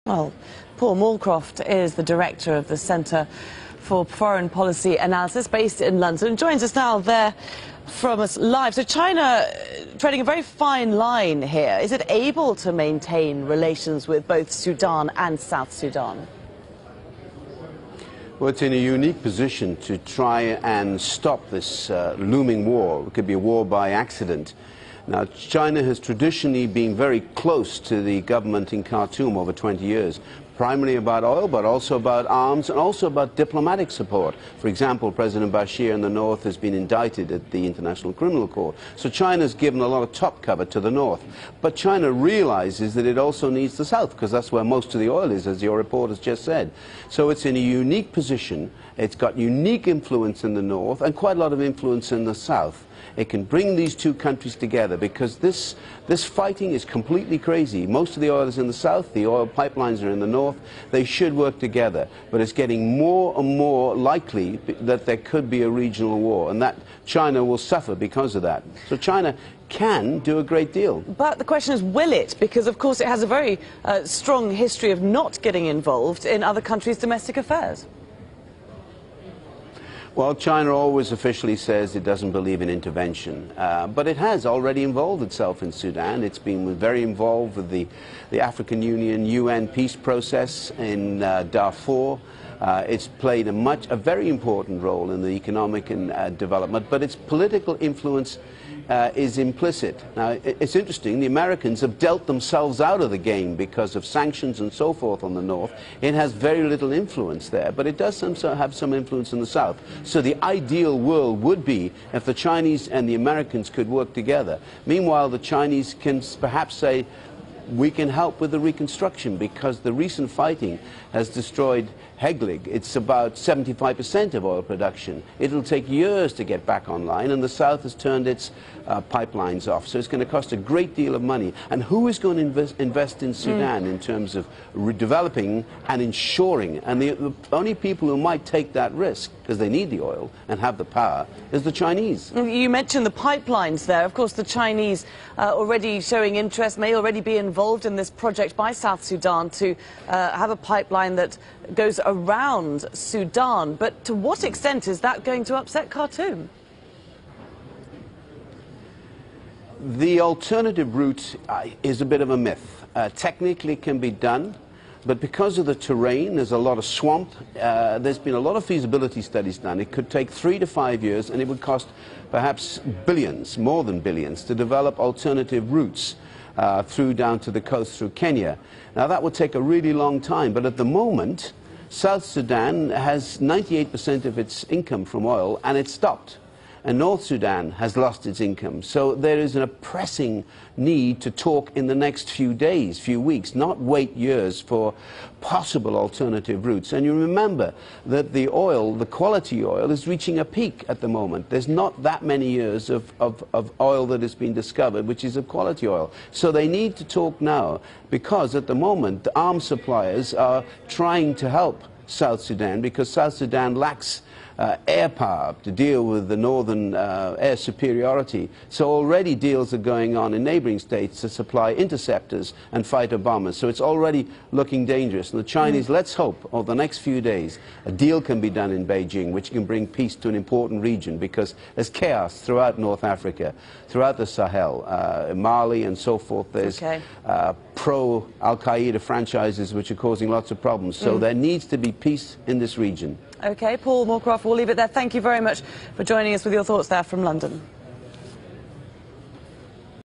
Well, Paul Moorcraft is the director of the Centre for Foreign Policy Analysis based in London, joins us now there from us live. So China treading a very fine line here. Is it able to maintain relations with both Sudan and South Sudan? Well, it's in a unique position to try and stop this looming war. It could be a war by accident. Now, China has traditionally been very close to the government in Khartoum over 20 years, primarily about oil, but also about arms and also about diplomatic support. For example, President Bashir in the north has been indicted at the International Criminal Court. So China's given a lot of top cover to the north. But China realizes that it also needs the south, because that's where most of the oil is, as your report has just said. So it's in a unique position. It's got unique influence in the north and quite a lot of influence in the south. It can bring these two countries together because this fighting is completely crazy. Most of the oil is in the south, the oil pipelines are in the north. They should work together, but it's getting more and more likely that there could be a regional war, and that China will suffer because of that. So China can do a great deal. But the question is, will it? Because, of course, it has a very strong history of not getting involved in other countries' domestic affairs. Well, China always officially says it doesn't believe in intervention, but it has already involved itself in Sudan. It's been very involved with the African Union UN peace process in Darfur. It's played a very important role in the economic and development, but its political influence is implicit. Now, it's interesting, the Americans have dealt themselves out of the game because of sanctions and so forth on the north. It has very little influence there, but it does have some influence in the south. So the ideal world would be if the Chinese and the Americans could work together. Meanwhile, the Chinese can perhaps say, we can help with the reconstruction because the recent fighting has destroyed Heglig. It's about 75% of oil production. It'll take years to get back online, and the south has turned its pipelines off. So it's going to cost a great deal of money. And who is going to invest in Sudan in terms of redeveloping and ensuring? And the only people who might take that risk, because they need the oil and have the power, is the Chinese. You mentioned the pipelines there. Of course, the Chinese already showing interest, may already be involved in this project by South Sudan to have a pipeline that goes around Sudan. But to what extent is that going to upset Khartoum? The alternative route is a bit of a myth. Technically it can be done, but because of the terrain, there's a lot of swamp. There's been a lot of feasibility studies done. It could take 3 to 5 years, and it would cost perhaps billions, more than billions, to develop alternative routes through down to the coast through Kenya. Now that would take a really long time, but at the moment, South Sudan has 98% of its income from oil, and it's stopped. And North Sudan has lost its income. So there is a pressing need to talk in the next few days, few weeks, not wait years for possible alternative routes. And you remember that the oil, the quality oil, is reaching a peak at the moment. There's not that many years of oil that has been discovered, which is of quality oil. So they need to talk now, because at the moment the arms suppliers are trying to help South Sudan because South Sudan lacks air power to deal with the northern air superiority. So already deals are going on in neighboring states to supply interceptors and fighter bombers. So it's already looking dangerous. And the Chinese, let's hope, over the next few days, a deal can be done in Beijing which can bring peace to an important region, because there's chaos throughout North Africa, throughout the Sahel, Mali and so forth. There's pro-Al-Qaeda franchises which are causing lots of problems. So there needs to be peace in this region. OK, Paul Moorcraft, we'll leave it there. Thank you very much for joining us with your thoughts there from London.